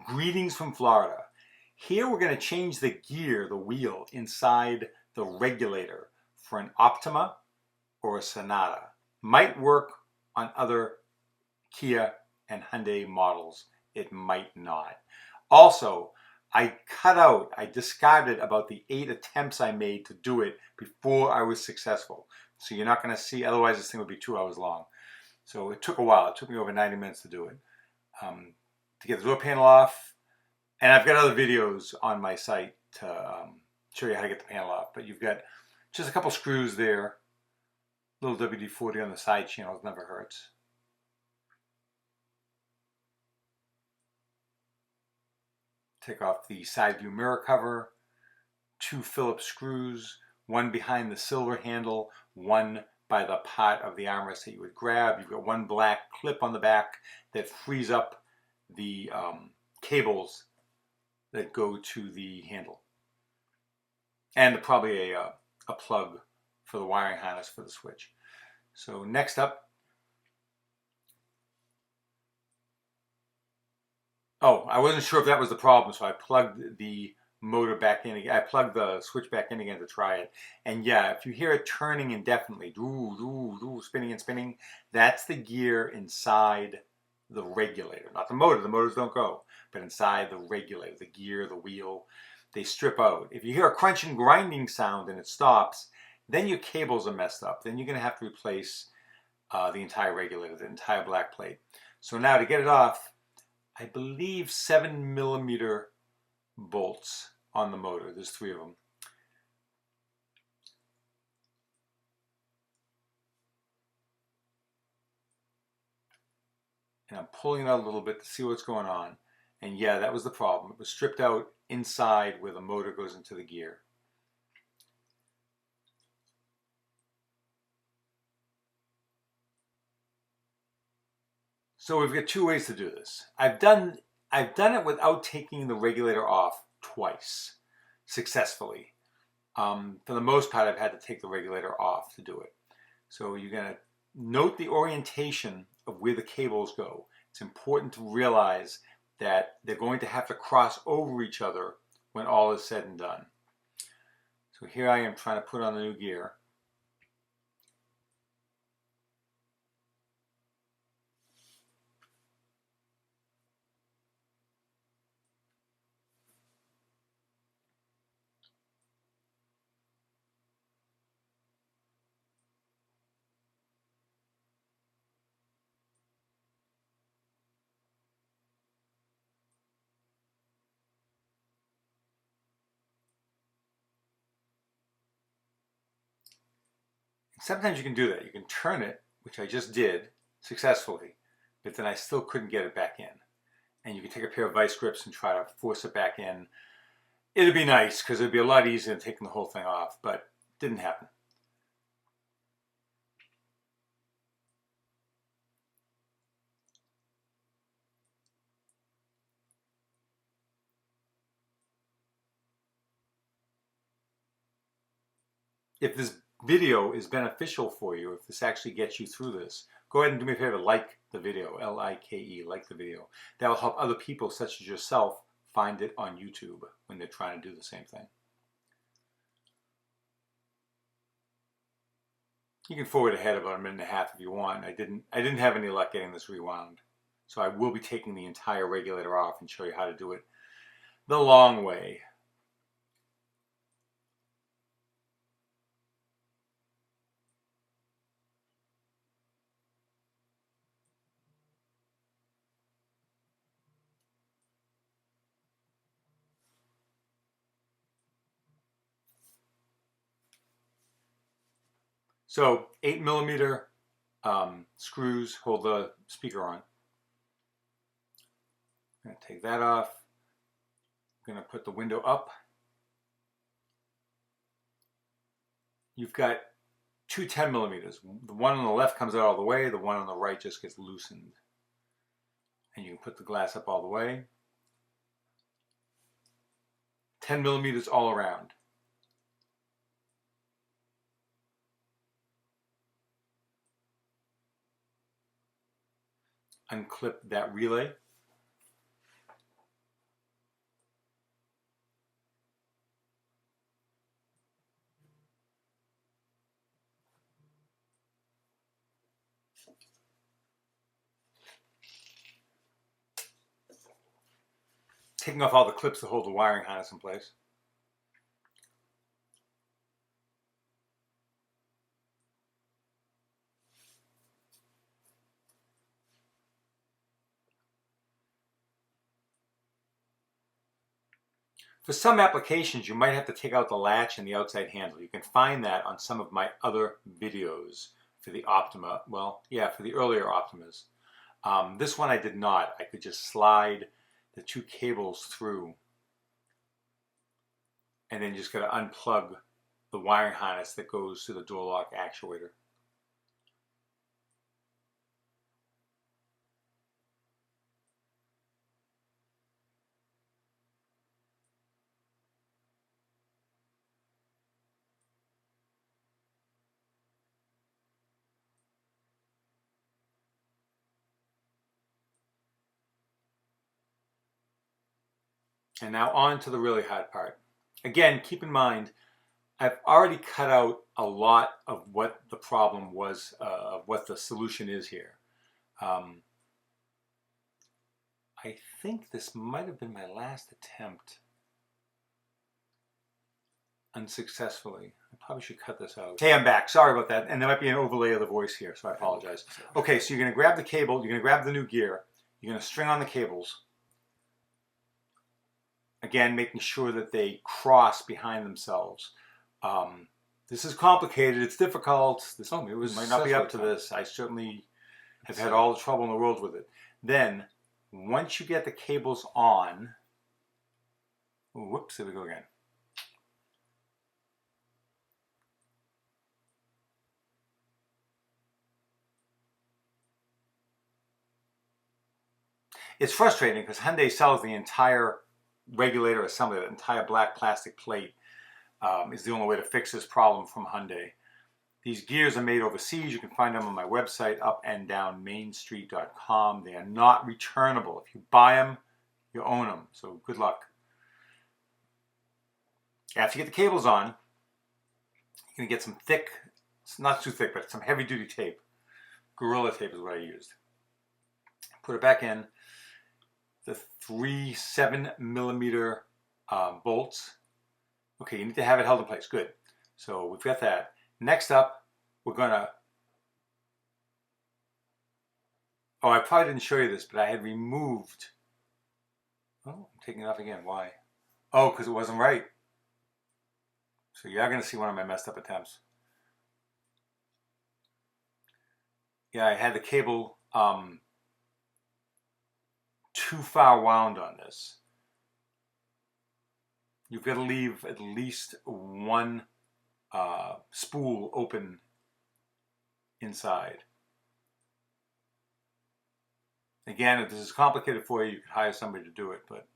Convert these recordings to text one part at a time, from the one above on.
Greetings from Florida. Here we're going to change the gear, the wheel, inside the regulator for an Optima or a Sonata. Might work on other Kia and Hyundai models. It might not. Also, I discarded about the 8 attempts I made to do it before I was successful. So you're not going to see, otherwise this thing would be 2 hours long. So it took a while. It took me over 90 minutes to do it. To get the door panel off, and I've got other videos on my site to show you how to get the panel off, but you've got just a couple screws there, little WD-40 on the side channels, never hurts. Take off the side view mirror cover, 2 Phillips screws, one behind the silver handle, one by the part of the armrest that you would grab. You've got one black clip on the back that frees up the cables that go to the handle, and probably a plug for the wiring harness for the switch. So next up, I wasn't sure if that was the problem, so I plugged the motor back in again. I plugged the switch back in again to try it, and yeah, if you hear it turning indefinitely, spinning and spinning, that's the gear inside the regulator, not the motor. The motors don't go, but inside the regulator, the gear, the wheel, they strip out. If you hear a crunch and grinding sound and it stops, then your cables are messed up. Then you're going to have to replace the entire regulator, the entire black plate. So now to get it off, I believe 7mm bolts on the motor. There's 3 of them. And I'm pulling it out a little bit to see what's going on. And yeah, that was the problem. It was stripped out inside where the motor goes into the gear. So we've got 2 ways to do this. I've done it without taking the regulator off twice successfully. For the most part, I've had to take the regulator off to do it. So you're going to note the orientation of where the cables go. It's important to realize that they're going to have to cross over each other when all is said and done. So here I am trying to put on the new gear. Sometimes you can do that. You can turn it, which I just did successfully, but then I still couldn't get it back in. And you can take a pair of vice grips and try to force it back in. It'd be nice because it'd be a lot easier than taking the whole thing off, but it didn't happen. If this video is beneficial for you, if this actually gets you through this, go ahead and do me a favor, like the video, L-I-K-E, like the video. That will help other people such as yourself find it on YouTube when they're trying to do the same thing. You can forward ahead about 1.5 minutes if you want. I didn't have any luck getting this rewound. So I will be taking the entire regulator off and show you how to do it the long way. So 8mm screws hold the speaker on. I'm going to take that off. I'm going to put the window up. You've got 2 10mm. The one on the left comes out all the way. The one on the right just gets loosened. And you can put the glass up all the way. 10mm all around. Unclip that relay. taking off all the clips that hold the wiring harness in place. For some applications, you might have to take out the latch and the outside handle. You can find that on some of my other videos for the Optima. Well, yeah, for the earlier Optimas. This one I did not. I could just slide the two cables through and then just got to unplug the wiring harness that goes to the door lock actuator. And now on to the really hard part. Again, keep in mind, I've already cut out a lot of what the problem was, of what the solution is here. I think this might have been my last attempt unsuccessfully. I probably should cut this out. Hey, I'm back. Sorry about that. And there might be an overlay of the voice here, so I apologize. Okay, so you're going to grab the cable, you're going to grab the new gear, you're going to string on the cables. Again, making sure that they cross behind themselves. This is complicated. It's difficult. This might not be up to this. I certainly have had all the trouble in the world with it. Then, once you get the cables on, whoops, there we go again. It's frustrating because Hyundai sells the entire regulator assembly, the entire black plastic plate is the only way to fix this problem from Hyundai. These gears are made overseas. You can find them on my website, upanddownmainstreet.com. They are not returnable. If you buy them, you own them. So good luck. After you get the cables on, you're going to get some thick, it's not too thick, but some heavy duty tape. Gorilla tape is what I used. Put it back in. The 3 7mm bolts. Okay, you need to have it held in place. Good. So we've got that. Next up, we're going to... Oh, I probably didn't show you this, but I had removed... Oh, I'm taking it off again. Why? Oh, because it wasn't right. So you are going to see one of my messed up attempts. Yeah, I had the cable too far wound on this. You've got to leave at least one spool open inside. Again, if this is complicated for you, you could hire somebody to do it, but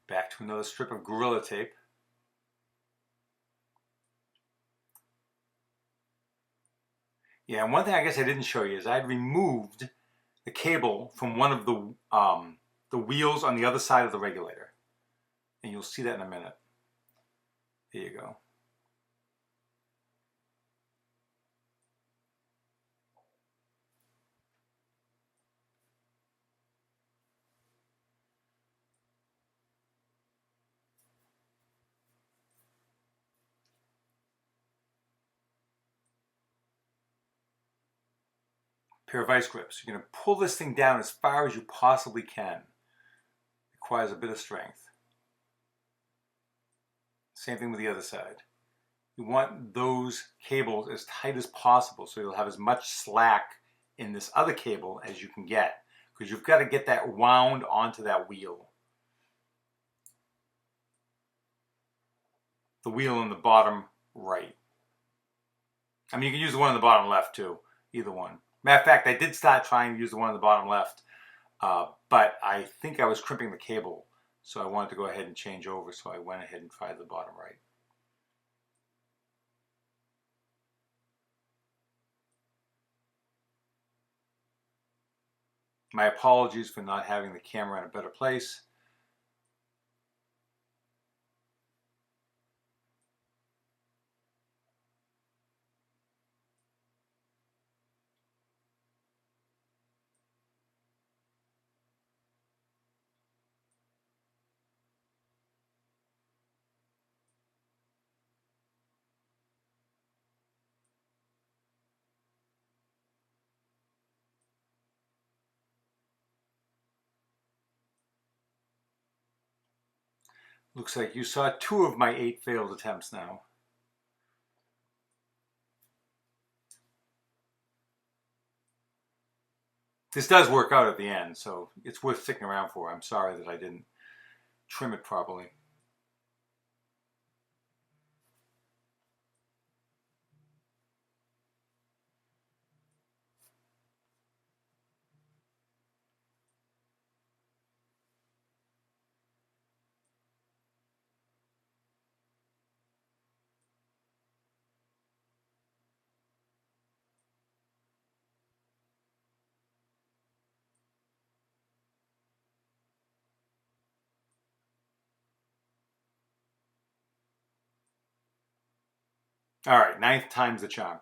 back to another strip of Gorilla tape. Yeah, and one thing I guess I didn't show you is I'd removed the cable from one of the wheels on the other side of the regulator. And you'll see that in a minute. There you go. Pair of vice grips. You're going to pull this thing down as far as you possibly can. Requires a bit of strength. Same thing with the other side. You want those cables as tight as possible so you'll have as much slack in this other cable as you can get, because you've got to get that wound onto that wheel. The wheel in the bottom right. I mean, you can use the one in the bottom left too, either one. Matter of fact, I did start trying to use the one in the bottom left, but I think I was crimping the cable, so I wanted to go ahead and change over, so I went ahead and tried the bottom right. My apologies for not having the camera in a better place. Looks like you saw 2 of my 8 failed attempts now. This does work out at the end, so it's worth sticking around for. I'm sorry that I didn't trim it properly. All right, 9th time's the charm.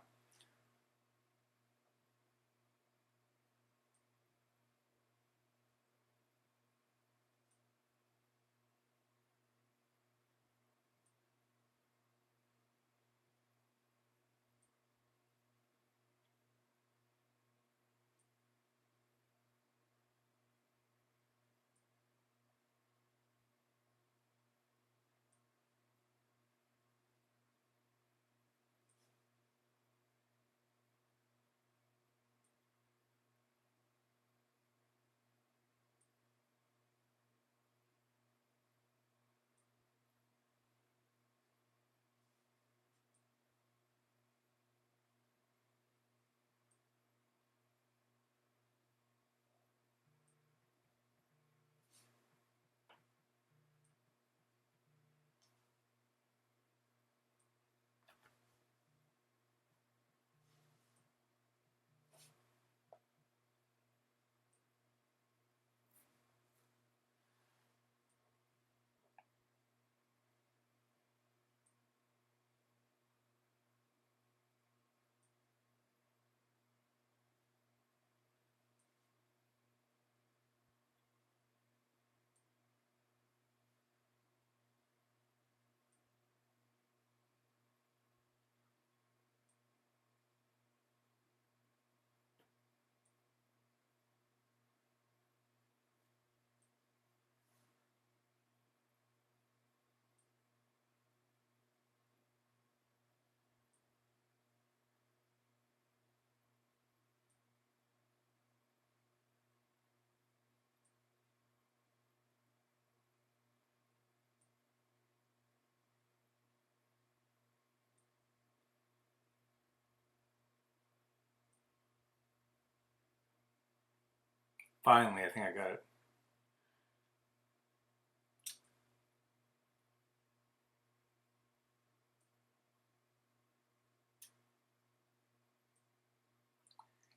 Finally, I think I got it.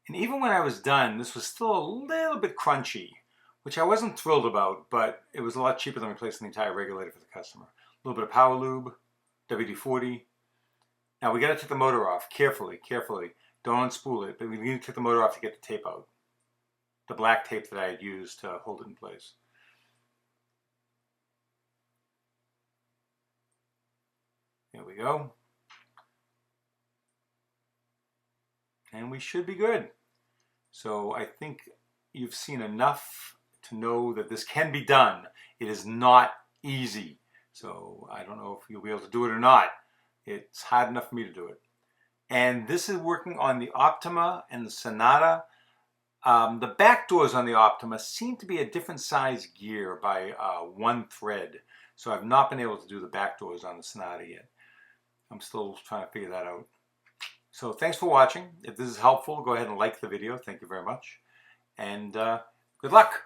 And even when I was done, this was still a little bit crunchy, which I wasn't thrilled about, but it was a lot cheaper than replacing the entire regulator for the customer. A little bit of power lube, WD-40. Now we got to take the motor off carefully, carefully. Don't unspool it, but we need to take the motor off to get the tape out. The black tape that I had used to hold it in place. There we go. And we should be good. So I think you've seen enough to know that this can be done. It is not easy. So I don't know if you'll be able to do it or not. It's hard enough for me to do it. And this is working on the Optima and the Sonata. The back doors on the Optima seem to be a different size gear by 1 thread. So I've not been able to do the back doors on the Sonata yet. I'm still trying to figure that out. So thanks for watching. If this is helpful, go ahead and like the video. Thank you very much. And good luck.